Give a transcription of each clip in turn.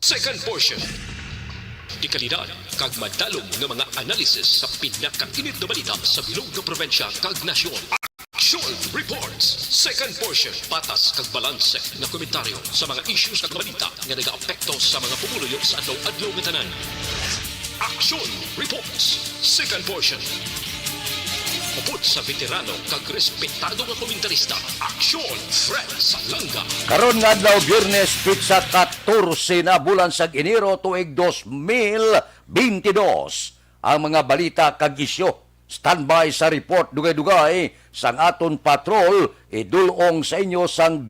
Second portion. Di kalidad, kag madalong ng mga analisis sa pinakainit na balita sa bilog na probinsya kag nasyon. Action Reports. Second portion. Patas kag balanse na komentaryo sa mga issues kag balita nga nag-aapekto sa mga pumuluyo sa adlaw-adlaw nga tanan. Action Reports. Second portion. Upod sa veterano kag respetado nga komentarista. Action Fred Salanga. Karon nga adlaw Biyernes pitsa 14 na bulan sa Enero tuig 2022. Ang mga balita kag isyu standby sa report dugay-dugay sang aton patrol idulong sa inyo sang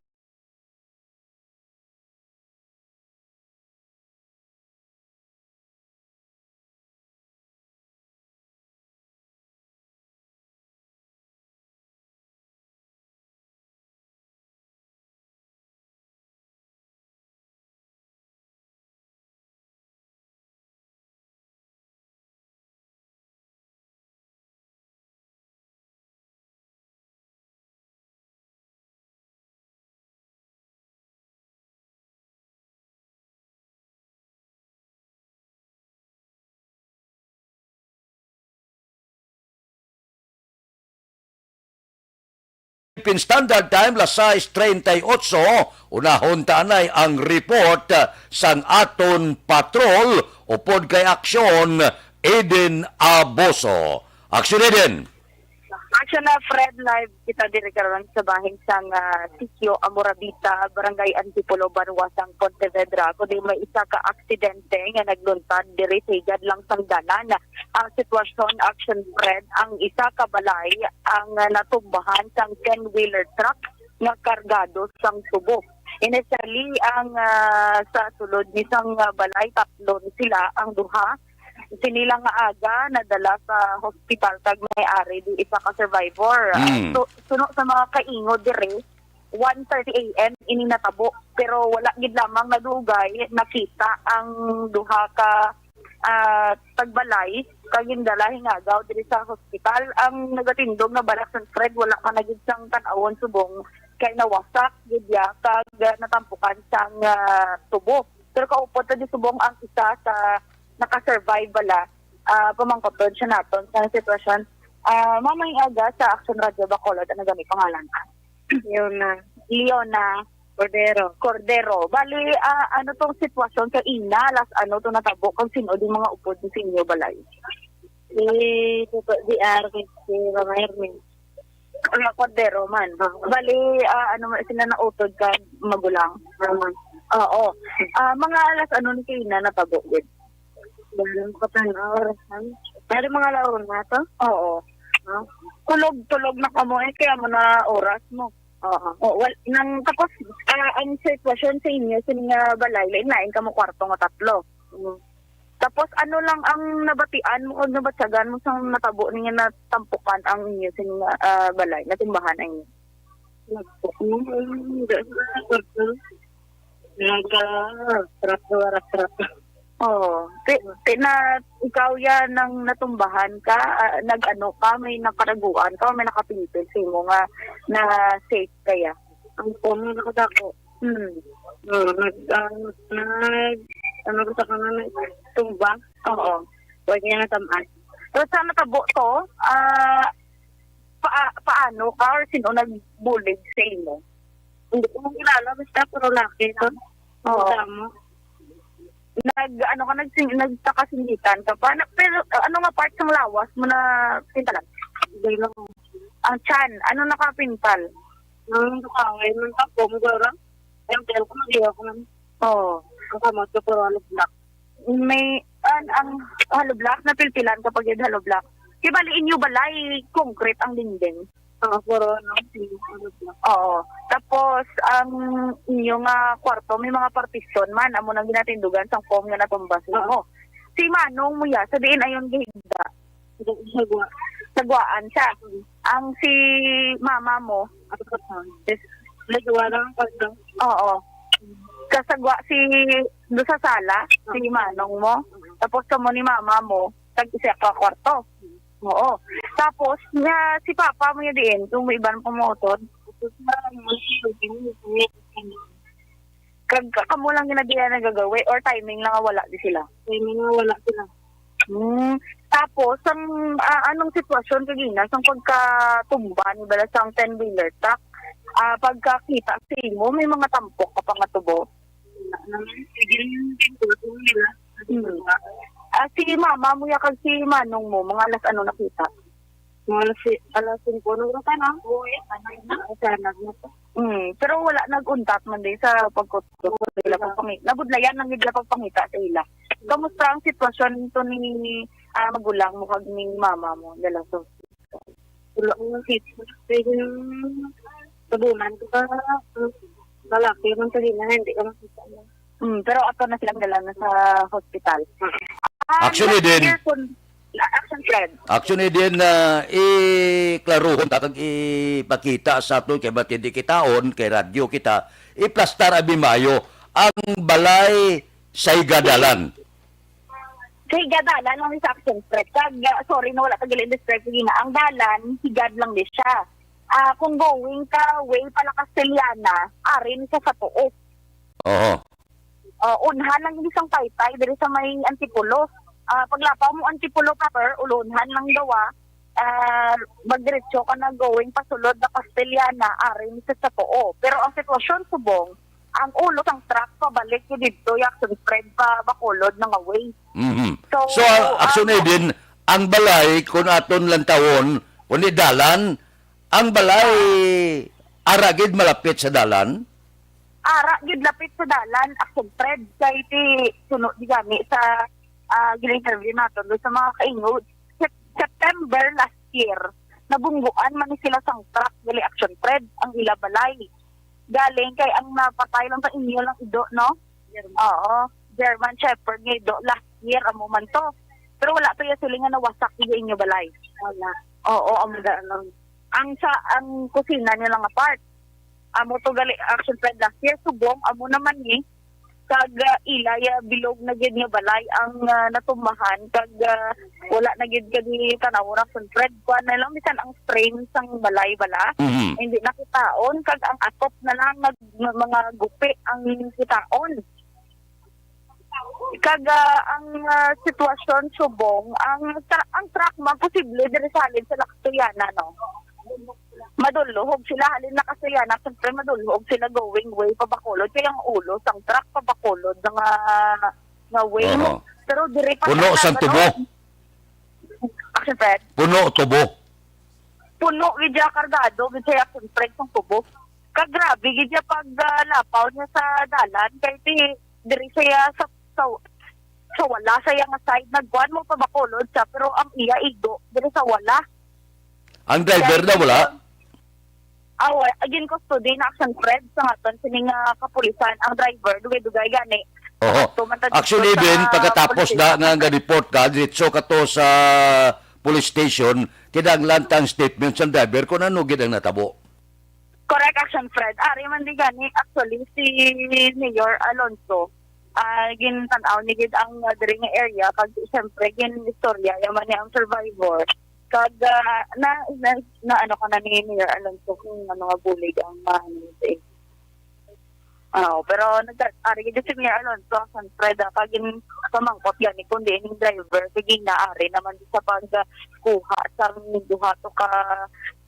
Philippine Standard Time las 6:38 unahon tanay ang report sang aton patrol upod kay aksyon Eden Aboso. Aksyon Eden. Action na Fred, live kita diri karon sa bahin sang Sikyo Amorabita, Barangay Antipolo, Banwasang Pontevedra. Kundi may isa ka aksidente nga nagluntad diri sa higad lang sang dalan. Ang sitwasyon, Action Fred, ang isa ka balay ang natumbahan sang 10-wheeler truck nga kargado sang tubo. Initially, ang sa sulod ni sang balay, tatlo sila ang duha. Sinilang nga aga, nadala sa hospital tag may-ari di isa ka survivor. So, suno sa mga kaingo dire, 1:30 a.m. ini natabo. Pero wala gid lamang nadugay, nakita ang duha ka tagbalay, kag gindala hingagaw diri sa hospital. Ang nagatindog na balaksan Fred, wala ka na gid sang tan-awon subong kay nawasak gid ya kag natampukan sang tubo. Pero kaupod ta di subong ang isa sa nakasurvive bala, pamangkotod siya naton sa sitwasyon. Mamayang aga sa Action Radio Bacolod, ano gamit pangalan ka? Leona Cordero. Bali, ano tong sitwasyon sa ina, ano tong natabo, kung sino di mga upod ni sinyo balay? Di Arvin, si Mama Hermin. Cordero man. Bali, sila na utod ka magulang? Oo. Mga alas ano ni kayo na natabo, din? Dalam ko tan orasan. Pero mga laon na to? Oo. Tulog na ka mo kaya mo na oras mo. Oo. Nang tapos, ang sitwasyon sa inyo, sa mga balay, lain ka mo kwarto nga tatlo. Tapos ano lang ang nabatian mo o nabatsagan mo sa natabo niya na tampukan ang inyo sa mga balay, natimbahan ang inyo? Nagka-trato. Oo. Ikaw yan nang natumbahan ka, nag-ano ka, may nakaraguan ka, may nakapinipil sa mo nga na safe kaya. Ang puno na ko dako. Ano ko sa kanan tumba? Oo. Huwag niya natamaan. So sa natabo to, paano ka or sino nag-bully sa imo? Hindi ko mong kilala, basta puro laki to. Oo. Tama. Nagtakasinditan ka pa. Pero ano nga part ng lawas mo na pintalan? Hindi lang. Ang tiyan, ano nakapintal? Nang kaway, nang tapong gora. Ayun, kaya ko mag-iwa ko naman. Oo. Ang kamot ko puro halo black. May, ang hollow block, napilpilan kapag yung hollow block. Kibali inyo balay, concrete ang dingding. Puro halo black. Oo. Tapos, ang inyong kwarto, may mga partisyon man, amo nang ginatindugan sa foam nga natumbas mo. Si Manong mo ya, sabihin ayon gihigda. Sagwaan siya. Ang si mama mo, nagawa lang pagdang. oo. Kasagwa si do sa sala, si Manong mo. Tapos kamo ni mama mo, tag-isa ka kwarto. Oo. Tapos, si papa mo yun din, kung may ibang pumutod. Kamo lang ginadiya nagagawi or timing lang nga wala di sila? May mga wala sila. Tapos, anong sitwasyon kagina sa pagkatumba ni bala sang 10-wheeler truck? Pagkakita sa imo, may mga tampok ka pa nga tubo? Wala naman. Sige yung tinutulong nila. Si mama mo ya kag si manong mo, mga alas ano nakita? Mga alas 5 na ka na. Uy, anay na. Sanag na to. Pero wala nag-untat man din sa pagkutulong nila pagpangita. Nabudlayan lang nila pagpangita sa ila. Kamusta ang sitwasyon nito ni magulang mo kag ni mama mo? Dala so. Wala ko ng hit. Sige yung tabunan ko ka. Lalaki yung kanina, hindi ka makita mo. Pero ato na silang dala na sa hospital. Actually din. Action Fred. Actually din na iklaruhon tatag ipakita sa ato kay ba't hindi kitaon kay radyo kita iplastar abimayo ang balay sa igadalan. Kay gadalan lang sa Action Fred. Sorry na wala tagalin describe na ang dalan higad lang di siya. Kung going ka way pala Castellana, arin siya sa tuo. Oo. Unhan lang isang taytay diri sa may Antipulo. Paglapaw mo Antipulo proper, ulunhan lang dawa. Magdiretso ka na going pasulod na Castellana, arin siya sa tuo. Pero ang sitwasyon subong, ang ulo ng truck pabalik ko dito, Action Fred pa bakulod ng away. So, actually din, ang balay, kung aton lang tawon, kung dalan, ang balay, aragid malapit sa dalan? Ara, gid lapit sa dalan, Action Fred, kay ti sunod di gani sa gil-interview natin doon sa mga kaingod. September last year, nabungguan man ni sila sang truck, gali Action Fred, ang ila balay. Galing kay ang napatay lang sa inyo lang ido, no? Oo, German Shepherd nga ido, last year, amo man to. Pero wala to yung silingan na wasak yung inyo balay. Wala. Oo, ang kusina nyo lang apart. Amo to gali Action Fred last year, subong, amo naman ni, kag ilaya bilog na gid nga balay ang natumbahan, kag wala na gid kadi tanaw na Action Fred. Kuan na lang, bisan ang frame sang balay bala, hindi nakitaon, kag ang atop na lang mga gupi ang kitaon. Kag ang sitwasyon subong, ang truck man posible diri salin sa Castellana, no? Madulhog sila halin na Castellana, siyempre madulhog sila going way pabakulod, kaya ang ulo sang truck pabakulod nga way. Pero diri pa Puno sang tubo. Action Fred. Puno tubo. Puno gidya kargado gidya Action Fred sang tubo. Kag grabe gidya pag lapaw niya sa dalan kay diri siya sa wala saya nga side nagbuan mo pabakulod siya, pero ang iya igo diri sa wala. Ang driver na wala? Again ko study na Action Fred sa ngaton sining kapulisan ang driver dugay-dugay gani. Actually din pagkatapos na nga report ka diretso ka to sa police station kinahanglan tang statement sa driver kung ano gid ang natabo. Correct, Action Fred. Ari man di gani actually si Mayor Alonso gintan-aw ni gid ang diri nga area kag siyempre gin istorya yaman ni ang survivor. Kag na ano ka na ni Mayor Alonso kung mga bulig ang mahanapin. Pero nag-ari gid si Mayor Alonso Action Fred kagin pamangkot gani kundi ning driver kagin naari naman sa pagkuha sang duha to ka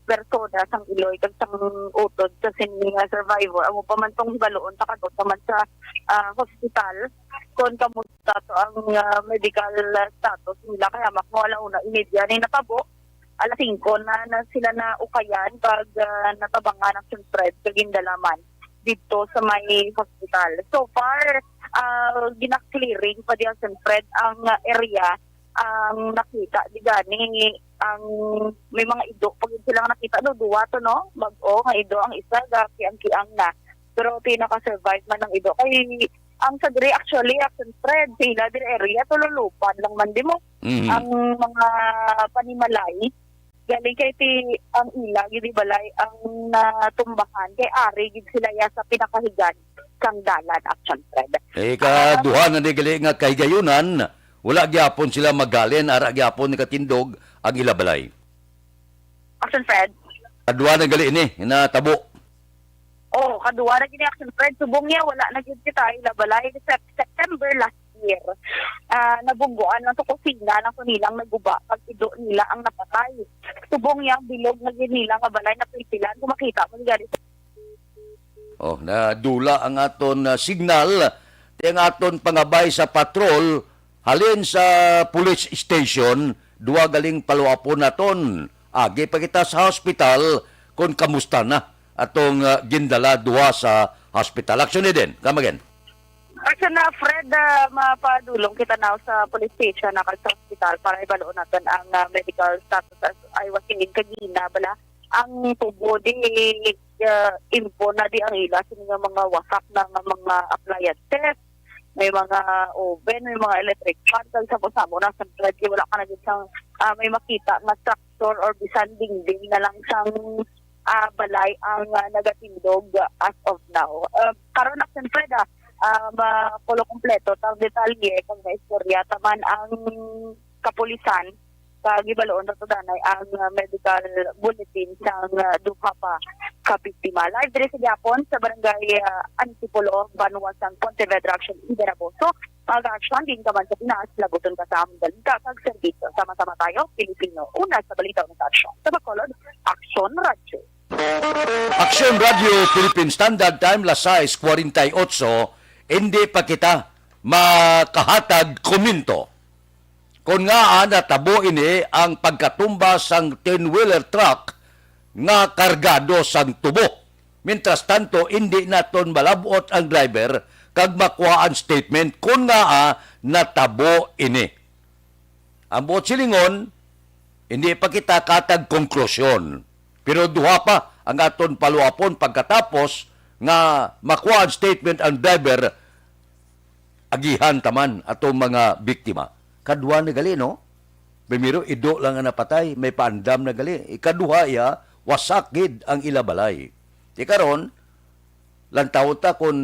persona sang Iloy kag sang utod sa sining survivor. Amo pa man tong baloon ta kadto man sa hospital kon kamusta to ang medical status nila kaya makuwala una imedya ni natabo alas 5 na sila na ukayan pag natabangan ng Fred kagin dalaman dito sa may hospital. So far gina-clearing pa di ang Fred ang area ang nakita di gani ang may mga ido pag sila nakita duwa to no mag-o nga ido ang isa kiang na pero pinaka-survive man ng ido kay ang sa dire actually Action Fred sila dire area tululupan lang man di mo ang mga panimalay galing kay ang ilag di balay ang natumbahan kay ari gid sila ya sa pinakahigan kang dalan Action Fred. Kaduha na ni gali nga kay gayunan wala gyapon sila magalin ara gyapon ni katindog ang ilabalay. Action Fred. Kaduha na gali ni natabo. Oh, kaduwa na gini action Fred subong niya wala na gyud kita ilabalay September last year. Nabungguan na to kusina na kunilang naguba pag ido nila ang napatay. Subong niya ang bilog na ginila nga balay na pilpilan kung makita mo gani. Oh, na dula ang aton signal, ti ang aton pangabay sa patrol halin sa police station, duwa galing paluapon naton. Agi pa kita sa hospital kung kamusta na atong gindala duwa sa hospital. Action din, kamagen. Action na Fred, mapadulong kita na sa police station na sa hospital para ibaloon natin ang medical status as I was saying kagina bala ang tubo di info na di ang ila sa mga wasak ng mga appliances. May mga oven, may mga electric fan, sa mo na sa radyo, wala ka na din siyang may makita na structure or bisan dingding na lang siyang balay ang nagatindog as of now. Karon na siyempre makulo kompleto, tang detalye, kung may istorya, taman ang kapulisan, kagibaloon na to danay ang medical bulletin sang duha pa kabiktima. Live dire sa Japon sa barangay Antipolo, Banuasan, Pontevedra, Action, Iberaboso. Mag-action din ka man sa Pinas, laguton ka sa among balita kag serbisyo. Sama-sama tayo, Pilipino. Una sa balita ng action. Sa Bacolod, Action Radio. Action Radio Philippine Standard Time las 6:48. Hindi pa kita makahatag komento. Kung nga natabo ini ang pagkatumba sang 10-wheeler truck nga kargado sang tubo. Mientras tanto, hindi naton malabot ang driver kag makuha ang statement kung nga natabo ini. Ang buot silingon, hindi pa kita katag konklusyon. Pero duha pa ang aton paluapon pagkatapos nga makuha ang statement ang driver, agihan taman atong mga biktima. Kaduha na gali, no? Bimiro, ido lang ang napatay, may paandam na gali. Ikaduha iya, wasakid ang ilabalay. Di karon, lantaw ta kung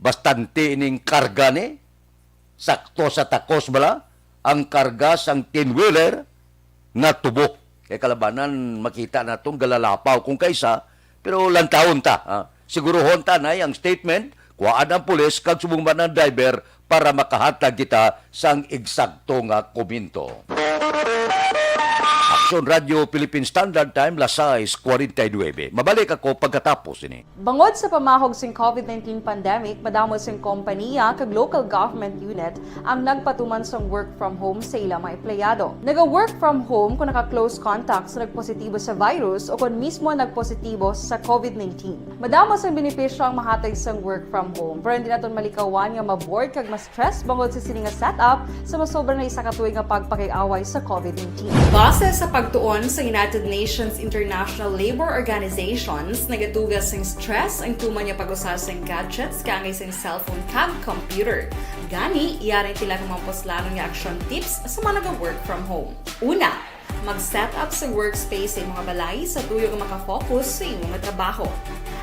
bastante ining karga ni, sakto sa takos bala, ang karga sang 10-wheeler na tubo. Kaya kalabanan, makita na itong galalapaw kung kaisa, pero lantawon ta. Siguruhon ta na ang statement, kuhaan ang pulis, kag subungman ng driver, para makahatag kita sang eksakto nga komento. Action Radio Philippine Standard Time, las 6:49. Mabalik ako pagkatapos ini. Bangod sa pamahog sing COVID-19 pandemic, madamo sing kompanya kag local government unit ang nagpatuman sang work from home sa ilang mga empleyado. Naga-work from home kung naka-close contacts na nagpositibo sa virus o kung mismo nagpositibo sa COVID-19. Madamo sang benepisyo ang mahatag sang work from home, pero hindi naton malikawan nga ma-bored kag ma-stress bangod sa sini nga setup sa masobra na isa ka tuig nga pagpakiaway sa COVID-19. Base sa pagtuon sa United Nations International Labor Organizations, nagatugas ng stress ang tuman niya pag-usar sa gadgets kangay sa cellphone kag computer. Gani, iyarin tila ng mga poslanong nga action tips sa mga nag-work from home. Una, mag-set up sa workspace sa mga balay sa tuyo nga makafocus sa imong trabaho.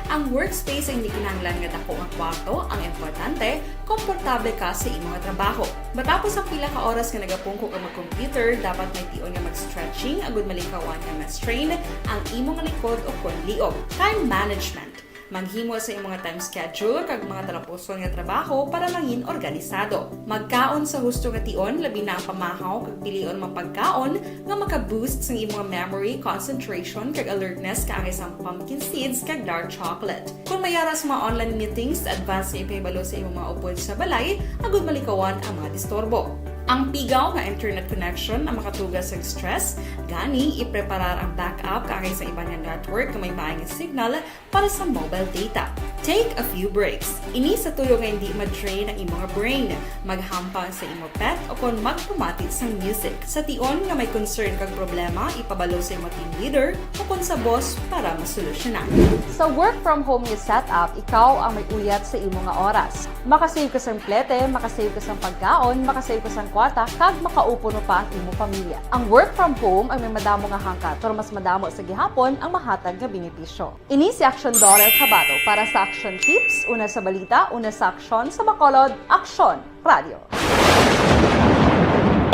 Ang workspace ay hindi kinahanglan nga dako nga kwarto, ang importante, komportable ka sa imong trabaho. Matapos ang pila ka oras nga nagapungko ka mag-computer, dapat may tion nga mag-stretching agud malikawan nga ma-strain ang imong likod o konliog. Time management. Maghimo sa imong mga time schedule kag mga talapuson nga trabaho para mangin organisado. Magkaon sa husto nga tion, labi na ang pamahaw kag pilion mapagkaon nga maka-boost sa imong memory, concentration kag alertness kaangay sa pumpkin seeds kag dark chocolate. Kung mayara sa mga online meetings, advance nga ipahibalo sa imong mga upod sa balay, agud malikawan ang mga disturbo. Ang pigaw nga internet connection ang makatugas sa stress, gani ipreparar ang backup kaangay sa iba nga network nga may maayong signal para sa mobile data. Take a few breaks. Ini sa tuyo nga hindi ma-drain ang imong brain, maghampang sa imong pet o kung magpumati sa music. Sa tion nga may concern kag problema, ipabalo sa imong team leader o kung sa boss para masolusyonan. Sa work from home nga setup, ikaw ang may uyat sa imong nga oras. Makasave ka sa plete, makasave ka sa pagkaon, makasave ka sa kwarta, kag makaupo no pa ang imong pamilya. Ang work from home ay may madamo nga hangkat, pero mas madamo sa gihapon ang mahatag nga benepisyo. Ini si Action Dorel Cabato para sa Action Tips, una sa balita, una sa aksyon sa Bacolod, Action Radio.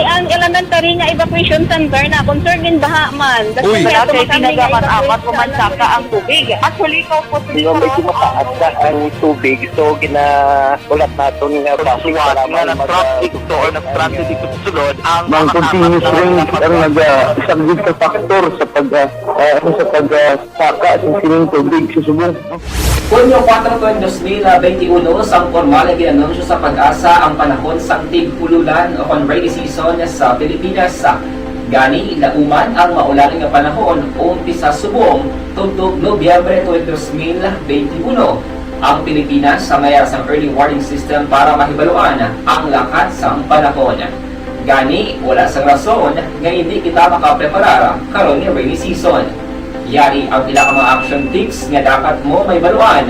ang elementary nga evacuation center na concern din baha man. Uy. kaya Kasi tumakami tinagaman nga amat evacuation kumansaka ang tubig. Actually, ko po Di ba medyo mataas na ang tubig, so ginaulat natin nga Siwat nga nag-traffic to or nag-traffic dito sa sulod ang Mang continuous rain ang isang big factor sa pagsaka sa sining tubig sa Subong. Hunyo 4, 2021, sang formal na ginanunsyo sa Pag-asa ang panahon sang tig-ululan o kon rainy season sa Pilipinas. Gani, ilauman ang maulan nga panahon umpisa subong tugtog Nobyembre 2021. Ang Pilipinas sa mayroon sang early warning system para mahibaluan ang lakas sang panahon. Gani, wala sang rason nga hindi kita makapreparar karon ni rainy season. Yari ang pila ka mga action tips nga dapat mo may baluan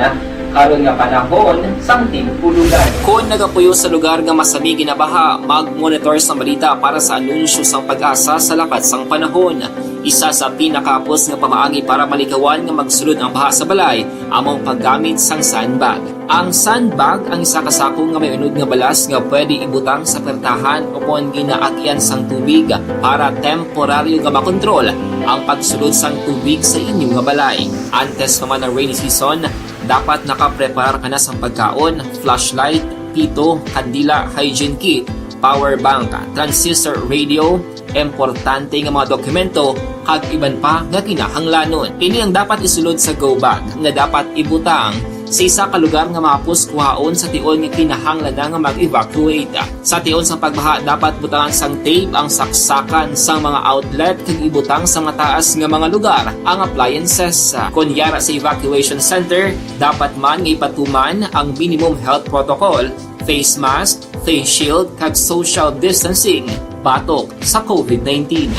karon nga panahon sang tig-ululan. Kung nagapuyo sa lugar nga masami ginabaha, mag-monitor sa balita para sa anunsyo sang Pag-asa sa lakas sang panahon. Isa sa pinakapos nga pamaagi para malikawan nga magsulod ang baha sa balay, among paggamit sang sandbag. Ang sandbag ang isa kasakong nga may unod nga balas nga pwede ibutang sa pertahan o kung ginaagyan sang tubig para temporaryo nga makontrol ang pagsulod sang tubig sa inyong nga balay. Antes naman ng rainy season, dapat nakapreparar ka na sa pagkaon, flashlight, pito, kandila, hygiene kit, power bank, transistor radio, importante nga mga dokumento, kag iban pa nga kinahanglanon. Ini ang dapat isulod sa go bag nga dapat ibutang sa isa ka lugar nga mapus kuhaon sa tion nga kinahanglan nga mag-evacuate. Sa tion sa pagbaha dapat butangan sang tape ang saksakan sang mga outlet kag ibutang sa mataas nga mga lugar ang appliances. Kunyara sa evacuation center, dapat man nga ipatuman ang minimum health protocol, face mask, face shield kag social distancing batok sa COVID-19.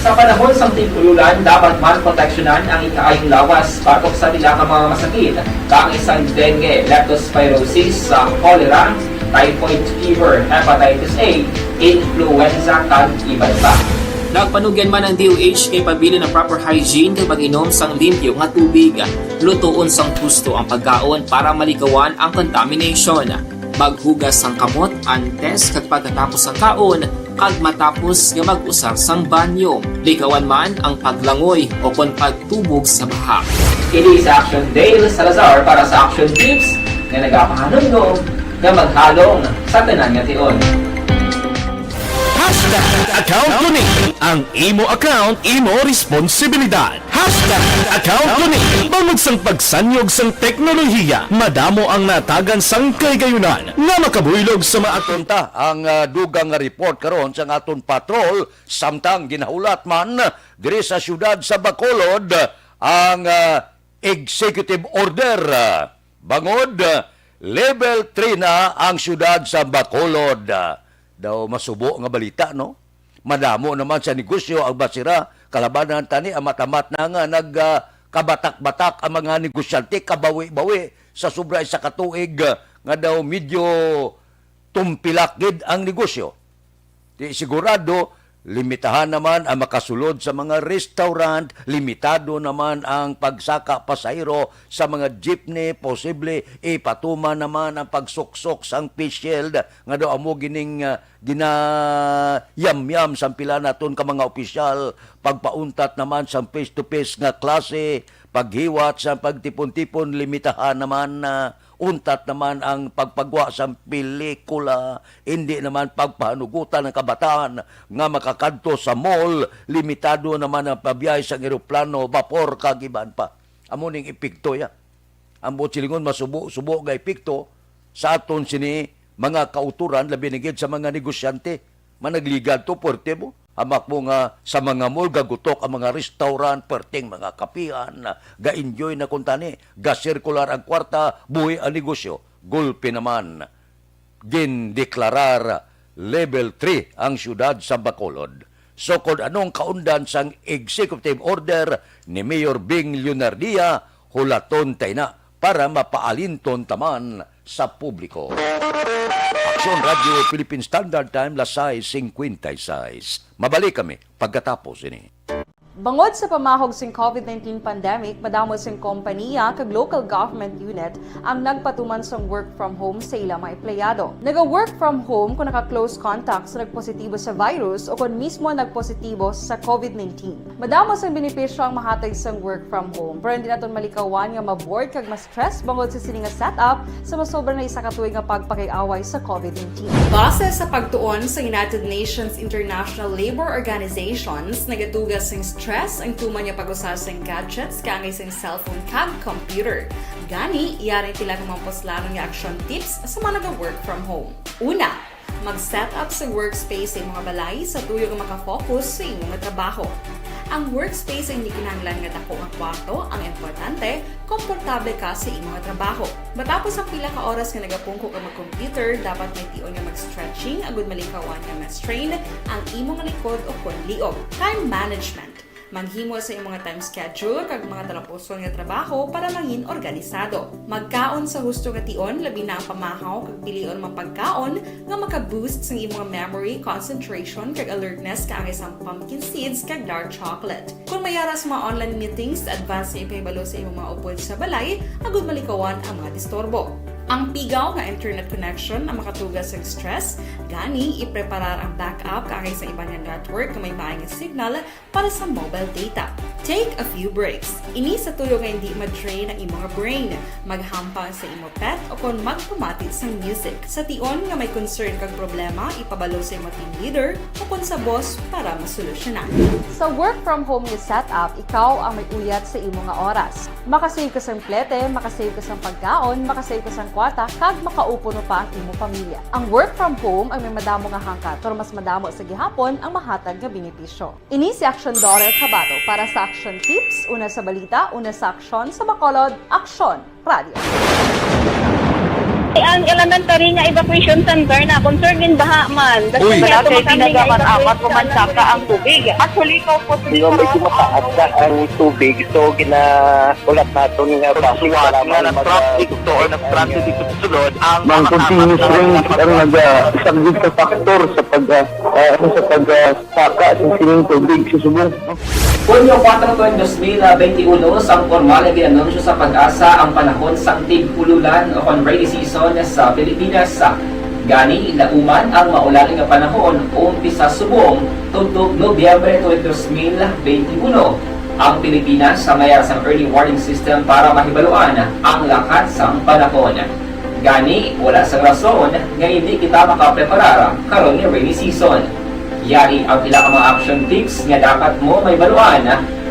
Sa panahon sa tig-ululan, dapat man proteksyonan ang ikaayong lawas batok sa pila ka mga masakit, kang isang dengue, leptospirosis, cholera, typhoid fever, hepatitis A, influenza, kag iban pa. Nagpanugyan man ang DOH kay pabili ng proper hygiene kay pag-inom sang limpyo nga tubig. Lutuon sang husto ang pagkaon para malikawan ang contamination. Maghugas sang kamot antes kag pagkatapos ang kaon kag matapos nga mag-usar sang banyo. Likawan man ang paglangoy o kon pagtubog sa baha. Kini sa Action Dale Salazar para sa Action Tips nga nagapahanungnog nga maghalong sa tanan nga tion. Account Kuning. Ang imo account, imo responsibilidad. Account Kuning. Bangod sang pagsanyog sang teknolohiya, madamo ang natagan sang kaygayunan nga makabuylog sa mga Punta ang dugang nga report karon sa aton patrol samtang ginaulat man diri sa syudad sa Bacolod ang executive order. Bangod level 3 na ang syudad sa Bacolod. Daw masubo nga balita, no? Madamo naman sa negosyo ang basira, kalabanan tani amat-amat na nga nagkabatak-batak ang mga negosyante, kabawi-bawi sa sobra sa katuig nga daw medyo tumpilakid ang negosyo. Di sigurado, limitahan naman ang makasulod sa mga restaurant, limitado naman ang pagsaka pasahero sa mga jeepney, posible ipatuman naman ang pagsuksok sang face shield nga daw amo gining ginayam-yam sa pila naton ka mga opisyal, pagpauntat naman sa face-to-face nga klase, paghiwat sa pagtipon-tipon, limitahan naman untat naman ang pagpagwa sa pelikula, hindi naman pagpahanugutan ng kabataan nga makakadto sa mall, limitado naman ang pabiyahe sa eroplano, vapor, kagiban pa. Amo ning epekto ya. Ang silingon masubo-subo nga epekto sa aton sini mga kauturan, labi nigid sa mga negosyante. Managligad to, puwerte mo. Amak mo nga sa mga mall, gagutok ang mga restaurant, perting mga kapihan, ga-enjoy na kuntani, ga-circular ang kwarta, buhi ang negosyo. Gulpi naman, gindeklarar level 3 ang syudad sa Bacolod. So kung anong kaundan sang executive order ni Mayor Bing Leonardia, hulaton tayo na para mapaalinton taman sa publiko. Aksyon Radio Philippine Standard Time, lasay 56. Mabalik kami pagkatapos ini. Bangod sa pamahog sing COVID-19 pandemic, madamo sing kompanya kag local government unit ang nagpatuman sang work from home sa ilang mga empleyado. Naga-work from home kung naka-close contacts nagpositibo sa virus o kung mismo nagpositibo sa COVID-19. Madamo sang benepisyo ang mahatag sang work from home, pero hindi naton malikawan nga ma-bored kag ma-stress bangod sa sini nga setup sa masobra na isa ka tuig nga pagpakiaway sa COVID-19. Base sa pagtuon sa United Nations International Labour Organizations, nagatugas sing stress ang tuman niya pag-usar sa gadgets kangay sa cellphone kag computer. Gani, iyari tila ng mga poslano nga action tips sa mga nag-work from home. Una, mag-set up sa workspace sa imong balay sa tuyo nga makafocus sa imong trabaho. Ang workspace ay hindi kinahanglan nga dako nga kwarto, ang importante, komportable ka sa imong trabaho. Matapos ang pila ka oras nga nagapungko ka mag-computer, dapat may tion nga mag-stretching agud malikawan nga ma-strain ang imong likod o kon liog. Time management. Maghimo sa imong time schedule kag mga talapuson nga trabaho para maging organisado. Magkaon sa husto nga tion, labi na ang pamahaw kag pilion mga pagkaon nga maka-boost sa imong memory, concentration kag alertness kaangay sa pumpkin seeds kag dark chocolate. Kung mayara sa mga online meetings, advance na ipahibalo sa imong mga upod sa balay, agud malikawan ang mga disturbo. Ang pigaw nga internet connection ang makatugas sa stress, gani ipreparar ang backup kaangay sa ibang network na may maayong signal para sa mobile data. Take a few breaks. Ini sa tuyo nga hindi ma-drain ang imong brain. Maghampang sa imong pet o kung magpumatid sa music. Sa tion nga may concern kag problema, ipabalo sa imong team leader o kung sa boss para masolusyonan. Sa work from home nga setup, ikaw ang may uyat sa imong nga oras. Makasave ka sa plete, makasave ka sa pagkaon, makasave ka sa kwata, kag makaupo no pa ang imong pamilya. Ang work from home ay may madamo nga hangkat, pero mas madamo sa gihapon ang mahatag nga benepisyo. Ini si Action Daughter Kabato para sa Action Tips, una sa balita, una sa aksyon, sa Bacolod, Aksyon Radio. Ang elementary nga evacuation center na concern din baha man. Uy, Kasi pinagaman-amat kumansaka ang tubig. Actually, ikaw po Di ba medyo mataas na ang tubig, so ginaulat natin nga Kasuwat nga ng traffic to or ng-traffic dito sa sulod, ang Mang continuous rin ang nag-subject sa factor sa pagsaka sa sining tubig sa subong. Hunyo 4 2021, sang formal na ginanunsyo sa pag-asa ang panahon sa tig-ululan o rainy season sa Pilipinas. Gani, lauman ang maulaling nga panahon umpisa subong tugtog Nobyembre 2021. Ang Pilipinas sa mayar sang early warning system para mahibaluan ang lakat sang panahon. Gani, wala sa rason nga hindi kita makapreparar karon ni rainy season. Yari ang pila ka mga action tips nga dapat mo may baluan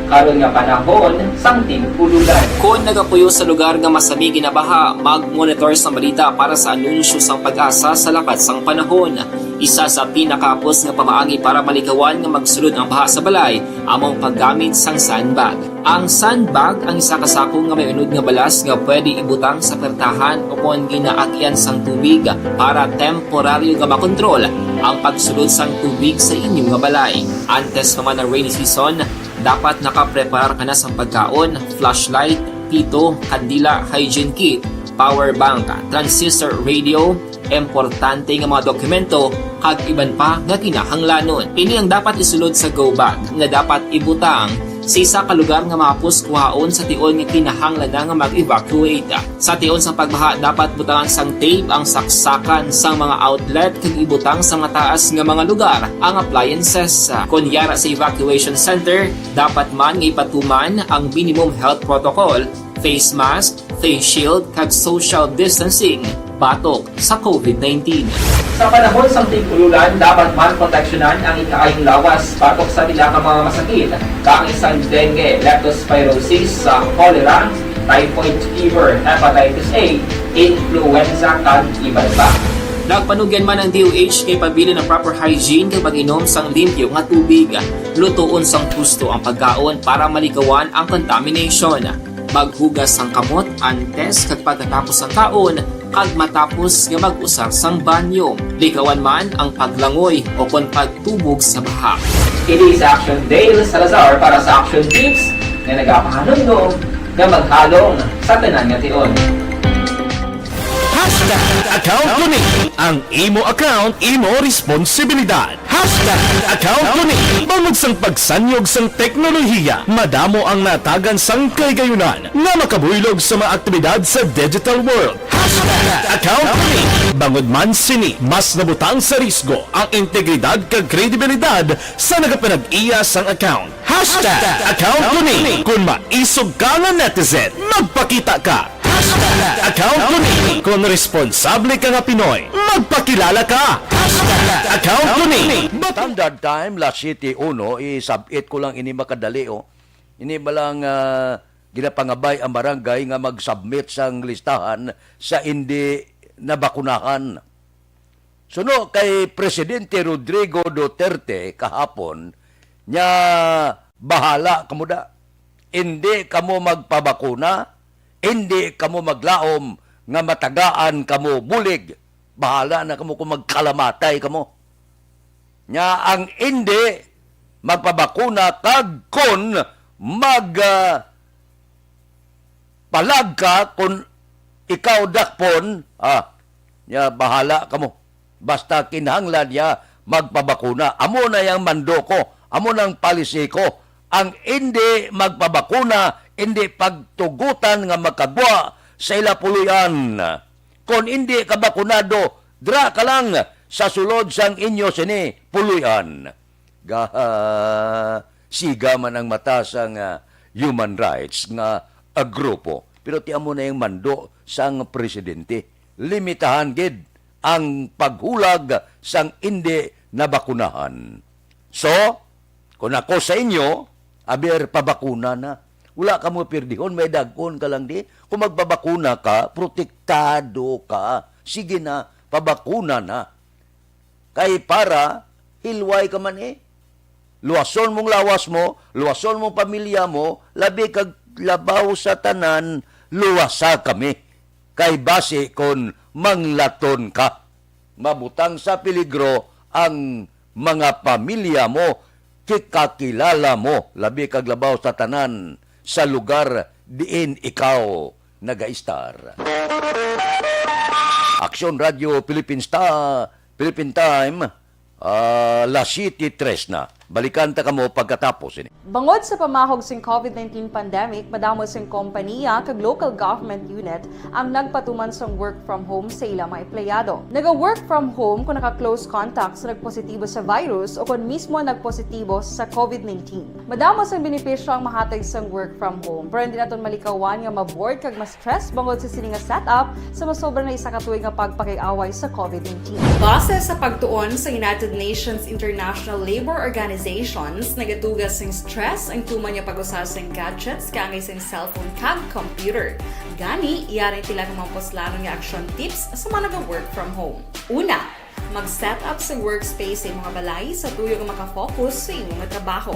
karon nga panahon sang tig-ululan. Kung nagapuyo sa lugar nga masami ginabaha, mag-monitor sa balita para sa anunsyo sang pag-asa sa lakat sang panahon. Isa sa pinakapos nga pamaagi para malikawan nga magsulod ang baha sa balay, among paggamit sang sandbag. Ang sandbag ang isa ka sako nga may unod nga balas nga pwede ibutang sa pertahan o kung ginaagyan sang tubig para temporaryo nga makontrol ang pagsulod sang tubig sa inyong nga balay. Antes naman ng rainy season, dapat nakaprepare ka na sa pagkaon, flashlight, pito, kandila, hygiene kit, power bank, transistor radio, importante nga mga dokumento, kag iban pa nga kinahanglanon. Ini ang dapat isulod sa go bag nga dapat ibutang sa isa ka lugar nga mapus kuhaon sa tion nga kinahanglan na nga mag-evacuate. Sa tion sa pagbaha, dapat butangan sang tape ang saksakan sang mga outlet kag ibutang sa mataas nga mga lugar ang appliances. Kunyara sa evacuation center, dapat man nga ipatuman ang minimum health protocol, face mask, face shield kag social distancing batok sa COVID-19. Sa panahon sa tig-ululan, dapat man proteksyonan ang ikaayong lawas batok sa pila ka mga masakit, kang isang dengue, leptospirosis, cholera, typhoid fever, hepatitis A, influenza, kag iban pa. Nagpanugyan man ang DOH kay pabili ng proper hygiene kay pag-inom sang limpyo nga tubig, lutuon sang gusto ang pagkaon para malikawan ang contamination. Maghugas sang kamot antes kag pagkatapos ang kaon, kag matapos nga mag-usar sang banyo. Likawan man ang paglangoy o kon pagtubog sa baha. Kini sa Action Dale Salazar para sa Action Tips na nagapahanundong nga maghalong sa tanan nga tion. Hashtag account ko ni. Ang imo account, imo responsibilidad. Hashtag account ko ni. Bangod sang pagsanyog sang teknolohiya, madamo ang natagan sang kaygayunan nga makabuylog sa mga aktibidad sa digital world. Hashtag account ko ni. Bangod man sini, mas nabutang sa risgo ang integridad kag kredibilidad sa nagapanag-iya sang account. Hashtag account ko ni. Kung maisog ka nga netizen, magpakita ka. Hashtag account ko ni. Kung responsable ka nga Pinoy, magpakilala ka. Hashtag account ko ni. Standard time, last city, uno, isabit ko lang ini makadali, oh. Ini balang ginapangabay ang barangay nga mag-submit sang listahan sa hindi nabakunahan. Suno kay Presidente Rodrigo Duterte kahapon, nya bahala kamo da. Hindi kamo magpabakuna, hindi kamo maglaom nga matagaan kamo bulig. Bahala na kamo kung magkalamatay kamo. Nya ang hindi magpabakuna kag kon palag ka kung ikaw dakpon, nya bahala kamo. Basta kinahanglan niya magpabakuna. Amo na yang mando ko, amo nang policy ko. Ang hindi magpabakuna, hindi pagtugutan nga makagwa sa ila puluyan. Kung hindi ka bakunado, dra ka lang sa sulod sang inyo sini puluyan. Siga man ang mata sang human rights nga grupo. Pero tiyan mo na yung mando sang presidente. Limitahan gid ang paghulag sang hindi nabakunahan. So, kung ako sa inyo, aber pabakuna na. Wala ka mo pirdihon, may dagon ka lang di. Kung magbabakuna ka, protektado ka. Sige na, pabakuna na. Kay para, hilway ka man eh. Luwason mong lawas mo, luwason mong pamilya mo, labi kag labaw sa tanan, luwasa kami. Kay base kon manglaton ka. Mabutang sa peligro ang mga pamilya mo, kikakilala mo, labi kag labaw sa tanan, sa lugar diin ikaw nagaistar. Aksyon Radio Philippine Time, La City 3 na. Balikan ta kamo pagkatapos ini. Bangod sa pamahog sing COVID-19 pandemic, madamo sing kompanya kag local government unit ang nagpatuman sang work from home sa ilang mga empleyado. Naga-work from home kung naka-close contact sa nagpositibo sa virus o kung mismo nagpositibo sa COVID-19. Madamo sang benepisyo ang mahatag sang work from home, pero hindi naton malikawan nga ma-bored kag ma-stress bangod sa sini nga setup sa masobra na isa ka tuig nga pagpakiaway sa COVID-19. Base sa pagtuon sa United Nations International Labour Organization, nagatugas ng stress ang tuman niya pag-usar sa gadgets kangay sa cellphone kag computer. Gani, iyaring tila ng mga poslano ng action tips sa mga nag-work from home. Una, mag-set up sa workspace sa mga balay sa tuyo nga makafocus sa imong trabaho.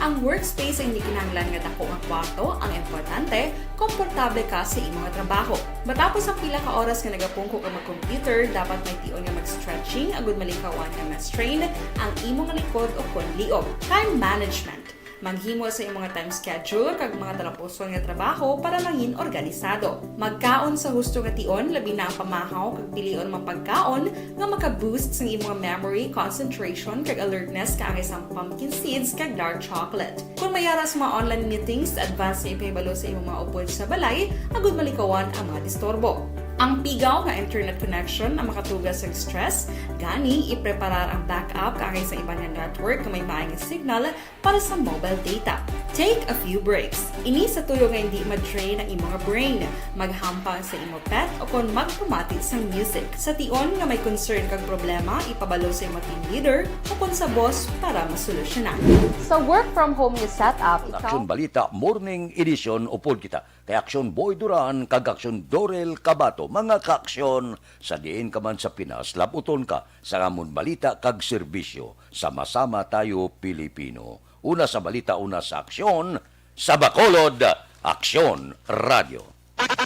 Ang workspace ay hindi kinahanglan nga dako nga kwarto, ang importante, komportable ka sa imong trabaho. Matapos ang pila ka oras nga nagapungko ka mag-computer, dapat may tion nga mag-stretching agud malikawan nga ma-strain ang imong likod o konliog. Time management. Maghimo sa imong time schedule kag mga talapuson nga trabaho para maging organisado. Magkaon sa husto nga tion, labi na ang pamahaw kag pilion mang pagkaon nga maka-boost sa imong memory, concentration kag alertness kaangay sang pumpkin seeds kag dark chocolate. Kung mayara sa mga online meetings, advance nga ipahibalo sa imong mga upod sa balay, agud malikawan ang mga disturbo. Ang pigaw nga internet connection ang makatugas sa stress, gani ipreparar ang backup kaangay sa ibang network na may maayong signal para sa mobile data. Take a few breaks. Ini sa tuyo nga hindi ma-drain ang imong brain, maghampang sa imong pet o kung magpumati sa music. Sa tion nga may concern kag problema, ipabalo sa imong team leader o kung sa boss para masolusyonan. Sa work from home nga setup, Aksyon Balita Morning Edition upod kita. Kay Aksyon Boy Duran kag Aksyon Dorel Kabato, mga kaaksyon sa diin ka man sa Pinas, laputon ka sa amon balita kag serbisyo. Sama-sama tayo Pilipino. Una sa balita, una sa aksyon, sa Bacolod, Aksyon Radio.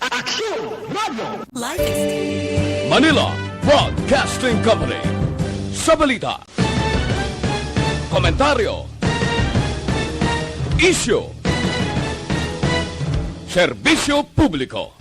Aksyon Radio! Manila Broadcasting Company. Sa balita, komentaryo, issue, serbisyo publiko.